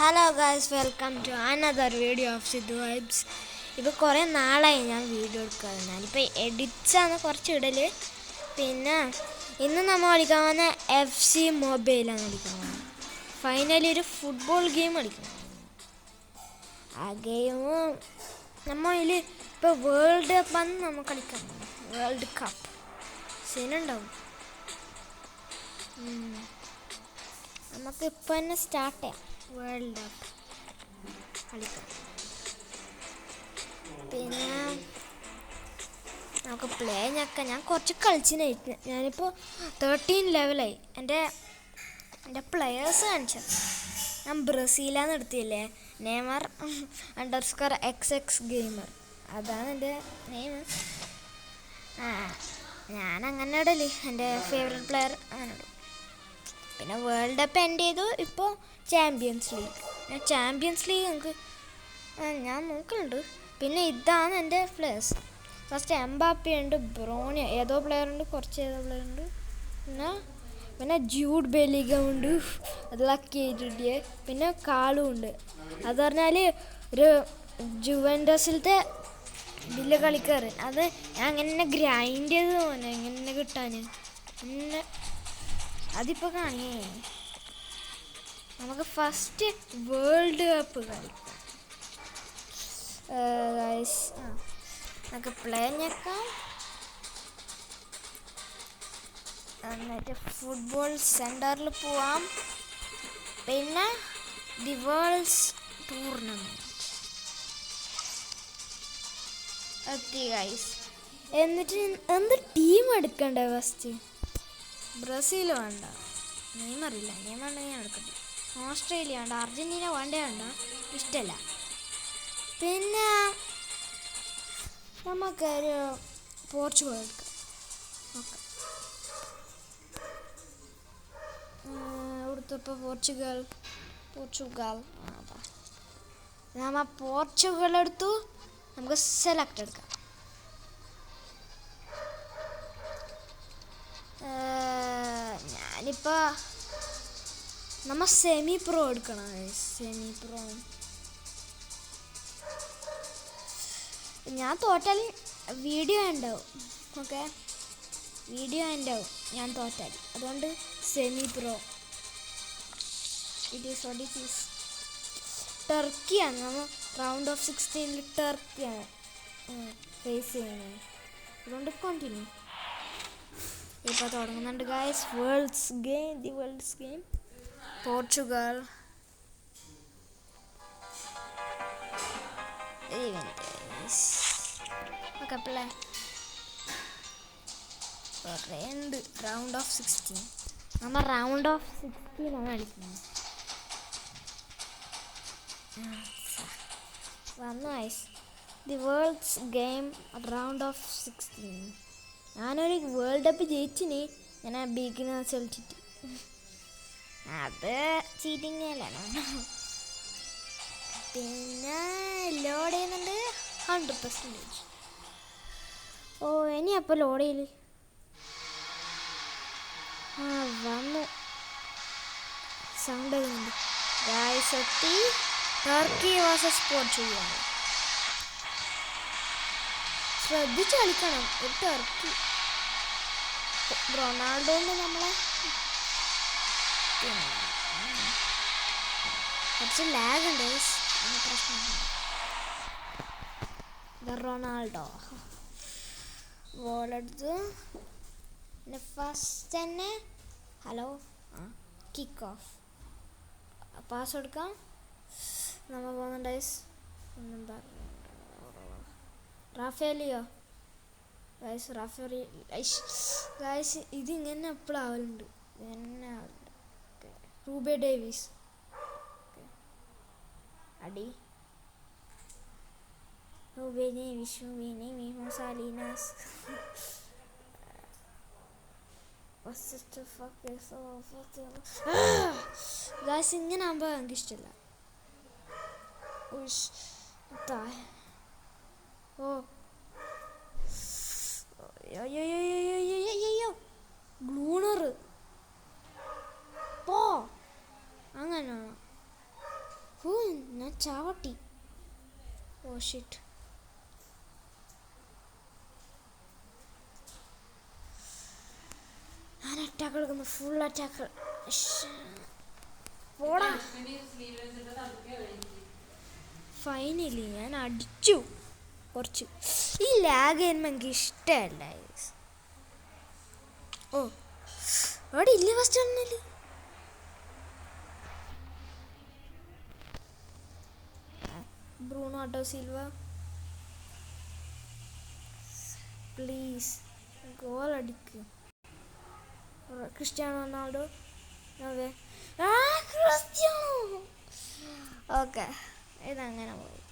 Hello guys, welcome to another video of Sidhu vibes. ഇപ്പോൾ കുറേ നാളായി ഞാൻ വീഡിയോ എടുക്കാറ്. ഞാനിപ്പോൾ എഡിറ്റ്സാണ് കുറച്ച് ഇടൽ. പിന്നെ ഇന്ന് നമ്മൾ കളിക്കാൻ പോകുന്ന FC മൊബൈലാണ് കളിക്കാൻ പോകുന്നത്. ഫൈനലി ഒരു ഫുട്ബോൾ ഗെയിം കളിക്കണം. ആ ഗെയിം നമ്മളിൽ ഇപ്പോൾ വേൾഡ് കപ്പാണ് നമ്മൾ കളിക്കാൻ പോകുന്നത്. വേൾഡ് കപ്പ് സീനുണ്ടാവും. നമുക്ക് ഇപ്പോൾ തന്നെ സ്റ്റാർട്ട് ചെയ്യാം. വേൾഡ് കപ്പ് കളിക്കാം. പിന്നെ നമുക്ക് പ്ലേ ഞെക്കാം. ഞാൻ കുറച്ച് കളിച്ചിനായിട്ട് ഞാനിപ്പോൾ 13 ലെവലായി. എൻ്റെ പ്ലെയേഴ്സ് കാണിച്ചത് ഞാൻ ബ്രസീലാന്ന് എടുത്തില്ലേ, നെയ്മർ _XX ഗെയിമർ, അതാണ് എൻ്റെ നെയിം. ഞാൻ അങ്ങനെ ഇടല്, എൻ്റെ ഫേവറേറ്റ് പ്ലെയർ അങ്ങനെ ഇടും. പിന്നെ വേൾഡ് കപ്പ് എൻഡ് ചെയ്തു. ഇപ്പോൾ ചാമ്പ്യൻസ് ലീഗ് നമുക്ക് ഞാൻ നോക്കുന്നുണ്ട്. പിന്നെ ഇതാണ് എൻ്റെ പ്ലേയേഴ്സ്. ഫസ്റ്റ് എംബാപ്പെ ഉണ്ട്, ബ്രോണി ഏതോ പ്ലെയർ ഉണ്ട്, കുറച്ച് ഏതോ പ്ലെയർ ഉണ്ട്. പിന്നെ ജൂഡ് ബെല്ലിംഗം ഉണ്ട്, അത് ലക്കിയിട്ടില്ലേ. പിന്നെ കാളും ഉണ്ട്. അത് പറഞ്ഞാൽ ഒരു ജുവൻറ്റസിലത്തെ വലിയ കളിക്കാരൻ. അത് ഞാൻ അങ്ങനെ ഗ്രൈൻഡ് ചെയ്ത് തോന്നുന്നു എങ്ങനെ കിട്ടാൻ. പിന്നെ അതിപ്പോൾ കാണിയേ. നമുക്ക് ഫസ്റ്റ് വേൾഡ് കപ്പ് കളിക്കാം. നമുക്ക് പ്ലേ ഞെക്കാം. എന്നിട്ട് ഫുട്ബോൾ സെൻറ്ററിൽ പോവാം. പിന്നെ ദി വേൾഡ്സ് ടൂർണമെൻറ്റ് എത്തി ഗൈസ്. എന്നിട്ട് എന്ത് ടീം എടുക്കണ്ടേ? ഫസ്റ്റ് ബ്രസീൽ വേണ്ട, നെയ്മറില്ല, നെയ്മർ ഞാൻ എടുക്കട്ടെ. ഓസ്ട്രേലിയ വേണ്ട, അർജൻറ്റീന വേണ്ടേ വേണ്ട, ഇഷ്ടമല്ല. പിന്നെ നമുക്കൊരു പോർച്ചുഗൽ എടുക്കാം. ഓക്കെ, ഇവിടുത്തെ പോർച്ചുഗൽ നമ്മൾ പോർച്ചുഗൽ എടുത്തു. നമുക്ക് സെലക്ട് എടുക്കാം. ഞാനിപ്പോൾ നമ്മൾ സെമി പ്രോ എടുക്കണം. സെമി പ്രോ ഞാൻ തോറ്റാൽ വീഡിയോ ഉണ്ടാവും. ഓക്കെ, വീഡിയോ ഉണ്ടാവും ഞാൻ തോറ്റാൽ. അതുകൊണ്ട് സെമി പ്രോ ഇറ്റ് ഈസ് ടർക്കിയാണ്. നമ്മൾ റൗണ്ട് ഓഫ് 16 ടർക്കിയാണ് ഫേസ് ചെയ്യുന്നത്. അതുകൊണ്ട് കണ്ടിന്യൂ. ഇപ്പോൾ തുടങ്ങുന്നുണ്ട് guys. The worlds game. Portugal okay, play കുറേ ഉണ്ട്. റൗണ്ട് ഓഫ് 16 നമ്മൾ റൗണ്ട് ഓഫ് 16 ആണ് കളിക്കുന്നത്. വന്നു guys. The worlds game round of 16. ഞാനൊരു വേൾഡ് കപ്പ് ജയിച്ചിന്. ഞാൻ ബിഗിനേഴ്സ് കളിച്ചിട്ട്. അത് ചീറ്റിംഗ് അല്ലാണ്. പിന്നെ ലോഡ് ചെയ്യുന്നുണ്ട് 100%. ഓ, ഇനി അപ്പോൾ ലോഡ് ചെയ്യല് വന്നു. സൗണ്ട് ചെയ്യുന്നുണ്ട് ഗായ്സ്. എത്തി. Turkey versus Portugal. ശ്രദ്ധിച്ച് കളിക്കണം. ഒരു ടർക്കി റൊണാൾഡോന്ന് നമ്മളെ കുറച്ച് ലാഗ് ഉണ്ട്. പ്രശ്നമില്ല. റൊണാൾഡോ ബോളെടുത്ത് പിന്നെ ഫസ്റ്റ് തന്നെ കിക്ക് ഓഫ് പാസ് കൊടുക്കാം. നമ്മൾ പോകുന്നുണ്ട് റാഫേലിയോ ഗൈസ്. ഇതിങ്ങനെ എപ്പോഴും ആവലുണ്ട്. റൂബെ ഡേവിസ് അടി. സാലിനാസ് ഗൈസ്, ഇങ്ങനെ ആകുമ്പോൾ എനിക്ക് ഇഷ്ടമല്ല. ഗ്ലൂണർ പോ. അങ്ങനെയാണോ? ഹൂ, ഞാൻ ചാവട്ടി. Oh shit. ഞാൻ അറ്റാക്ക് എടുക്കുന്നു, ഫുൾ അറ്റാക്ക്. ഫൈനലി ഞാൻ അടിച്ചു കുറച്ച്. ഈ ലാഗ് ചെയ്യുമ്പോൾ എനിക്ക് ഇഷ്ടമല്ല. ഓ അവിടെ ഇല്ല ഫസ്റ്റ് ഒന്നില്ല. ബ്രൂണോ സിൽവ പ്ലീസ് ഗോൾ അടിക്ക്. Cristiano Ronaldo. അതെ, ക്രിസ്ത്യാനോ. ഓക്കെ, ഇതങ്ങനെ പോകും.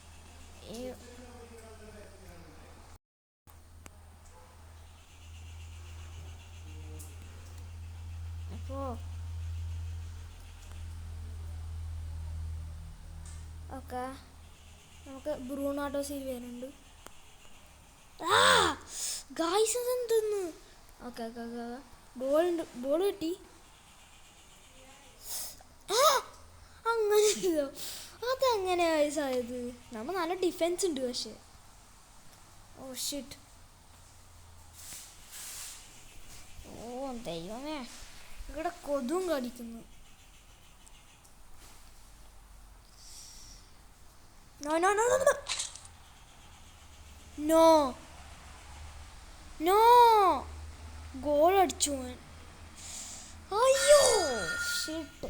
അപ്പോൾ ഓക്കെ, നമുക്ക് ബ്രൂണോ സിൽവയുണ്ട്. ഗായ്സ് അതെന്തെന്ന്. ഓക്കെ ഓക്കെ ഓക്കെ, ബോളുണ്ട്, ബോൾ കിട്ടി. അങ്ങനെ അതെങ്ങനെ ആയത്? നമ്മൾ നല്ല ഡിഫെൻസ് ഉണ്ട് പക്ഷെ. Oh shit. ഓ ദൈവമേ, ഇവിടെ കൊതും കടിക്കുന്നു. No no no no no no, goal അടിച്ചു ഞാൻ. അയ്യോ ഷിറ്റ്.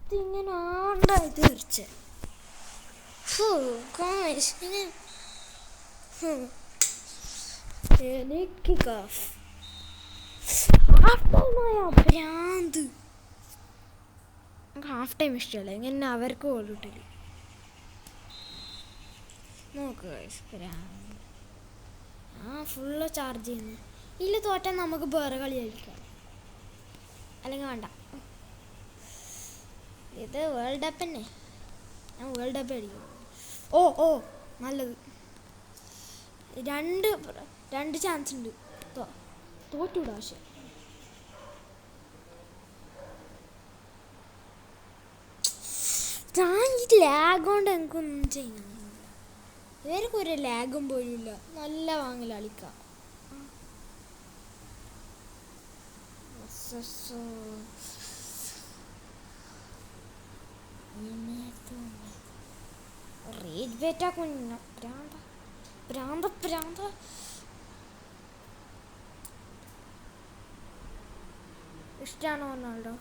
ഇതിങ്ങനെ ആണ്ടായി തീർച്ച. ഭ്രാന്ത്. നമുക്ക് ഹാഫ് ടൈം ഇഷ്ടമല്ല, ഇങ്ങനെ അവർക്ക് ഗോൾ കിട്ടില്ല. നോക്ക് ഭ്രാന്ത്. ഫുള്ള് ചാർജ് ചെയ്യുന്നു. ഇല്ല തോറ്റാൽ നമുക്ക് വേറെ കളി കളിക്കാം, അല്ലെങ്കിൽ വേണ്ട. ഇത് വേൾഡ് കപ്പ് തന്നെ, ഞാൻ വേൾഡ് കപ്പ് അടിക്കും. ഓ ഓ നല്ലത്. രണ്ട് ചാൻസ് ഉണ്ട്. തോറ്റൂടാ പക്ഷെ. ഞാൻ ഈ ലാഗ് കൊണ്ട് എനിക്കൊന്നും ചെയ്യാൻ, ഇവർക്ക് ഒരു ലാഗും പോലില്ല. നല്ല വാങ്ങൽ കളിക്കാം. റേജ് ബേറ്റാ കുഞ്ഞ പ്രാന്ത പ്രാന്ത പ്രാന്ത. Cristiano Ronaldo.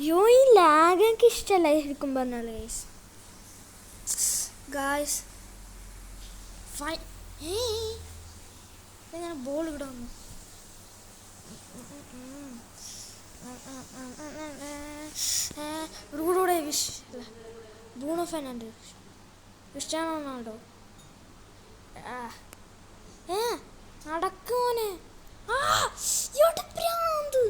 യോ ഈ ലാഗ് എനിക്ക് ഇഷ്ടമല്ല ശരിക്കും പറഞ്ഞാൽ ഗായ്സ്. എങ്ങനെ ബോൾ ഇവിടെ വന്നു? Bruno Fernandes, Cristiano Ronaldo. നടക്കുമോനെ. പ്രാന്ത്.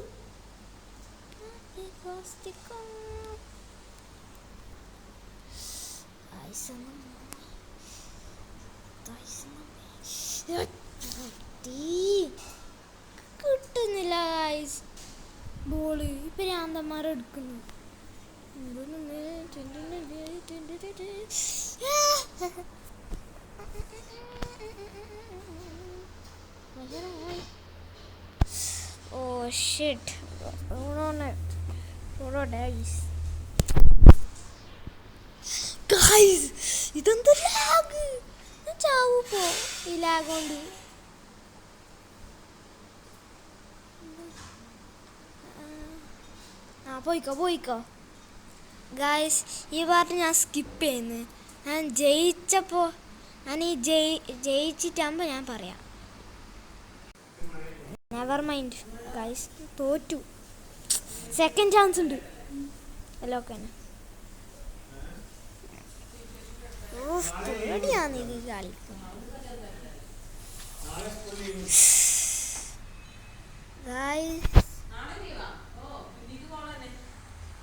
കിട്ടുന്നില്ല ഗൈസ് ബോള്. പ്രാന്തന്മാരെടുക്കുന്നു. Oh shit. ഗൈസ് ഇതെന്താ ലാഗ്? ചാവൂപ്പോ ഈ ലാഗ് കൊണ്ട്. പോയിക്കോ ഗായ്സ്. ഈ പാർട്ട് ഞാൻ സ്കിപ്പ് ചെയ്യുന്നു. ഞാൻ ജയിച്ചപ്പോൾ ഞാൻ ഈ ജയിച്ചിട്ടാകുമ്പോൾ ഞാൻ പറയാം. നെവർ മൈൻഡ് ഗായ്സ്, തോറ്റു. സെക്കൻഡ് ചാൻസ് ഉണ്ട്. എല്ലാം ഓക്കെ തന്നെ. പേടിയാന്ന് ഇത് കളിക്കും.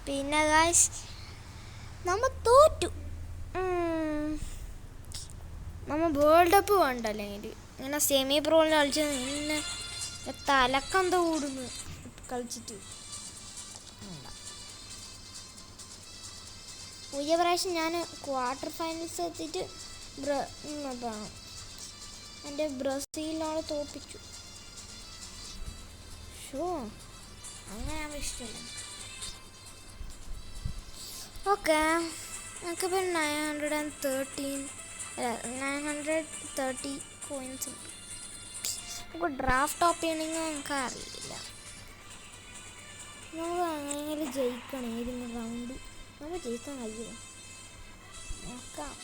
പിന്നെ ഗായ്സ് നമ്മ തോറ്റു. നമ്മൾ വേൾഡ് കപ്പ് വേണ്ടല്ലെങ്കിൽ ഇങ്ങനെ സെമി പ്രോയിൽ കളിച്ച് ഇങ്ങനെ തലക്കന്ത കൂടുന്നു കളിച്ചിട്ട്. ഈ പ്രാവശ്യം ഞാൻ ക്വാർട്ടർ ഫൈനൽസ് എത്തിയിട്ട് എൻ്റെ ബ്രസീലിനോട് തോപ്പിച്ചു. ഷോ അങ്ങനെ ആവുമ്പോൾ ഇഷ്ടമില്ല. ഓക്കെ, നമുക്കിപ്പോൾ 930 കോയിൻസ് ഉണ്ട്. നമുക്ക് ഡ്രാഫ്റ്റ് ടോപ്പ് ചെയ്യണമെങ്കിൽ നമുക്ക് അറിയില്ല. നമുക്ക് അങ്ങനെ ജയിക്കണം ഏതെങ്കിലും റൗണ്ട്. നമുക്ക് ജയിക്കാൻ കഴിയുമോ നോക്കാം.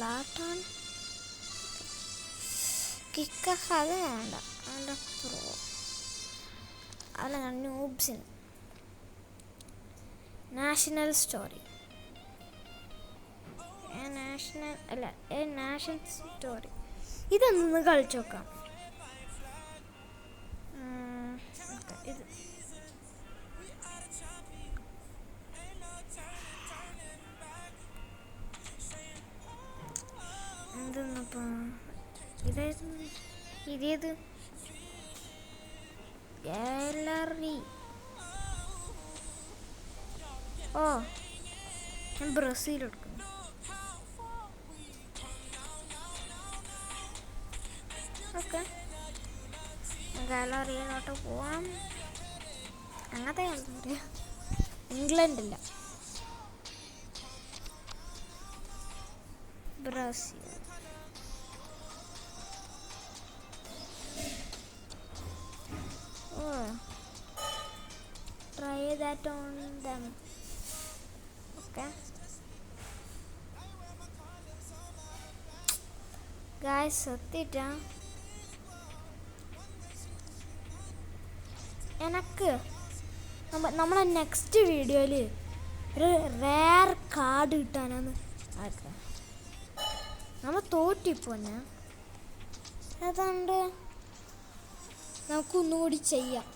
ലാട്ടാൻ കിക്കൊക്കെ അത് വേണ്ട, അതിൻ്റെ പ്രോ അല്ല ന്യൂബ്സിന്. നാഷണൽ സ്റ്റോറി നാഷണൽ സ്റ്റോറി ഇതൊന്ന് കളിച്ചു നോക്കാം. ഇത് എന്തെന്നപ്പാ ഇതേത് ഗാലറി. ഓ, ഞാൻ ബ്രസീൽ എടുക്കുന്നു. ഓക്കെ, ഗാലറിയിലോട്ട് പോവാം. അങ്ങനത്തെ ഗാലറി ഇംഗ്ലണ്ടില്ല, Brazil. Try that on them. Okay. Guys, സത്യട്ടാ എനിക്ക് നമ്മളെ നെക്സ്റ്റ് വീഡിയോയിൽ ഒരു റെയർ കാർഡ് കിട്ടാനാണ് ആക്കുക. നമ്മൾ തോറ്റിപ്പോന്നെ, അതുകൊണ്ട് നമുക്കൊന്നുകൂടി ചെയ്യാം.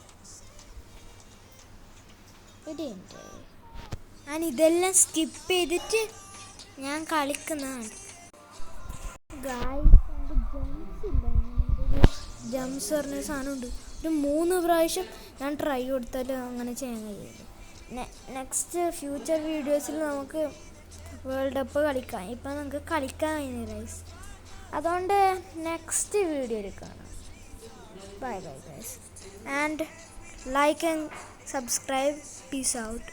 ഞാൻ ഇതെല്ലാം സ്കിപ്പ് ചെയ്തിട്ട് ഞാൻ കളിക്കുന്നതാണ്. ജംസ് പറഞ്ഞ സാധനമുണ്ട്. ഒരു 3 പ്രാവശ്യം ഞാൻ ട്രൈ കൊടുത്താൽ അങ്ങനെ ചെയ്യാൻ കഴിയുള്ളൂ. നെക്സ്റ്റ് ഫ്യൂച്ചർ വീഡിയോസിൽ നമുക്ക് വേൾഡ് കപ്പ് കളിക്കാം. ഇപ്പം നമുക്ക് കളിക്കാൻ കഴിഞ്ഞ ഗൈസ്. അതുകൊണ്ട് നെക്സ്റ്റ് വീഡിയോയിൽ കാണാം. Bye bye guys, and like and subscribe. Peace out.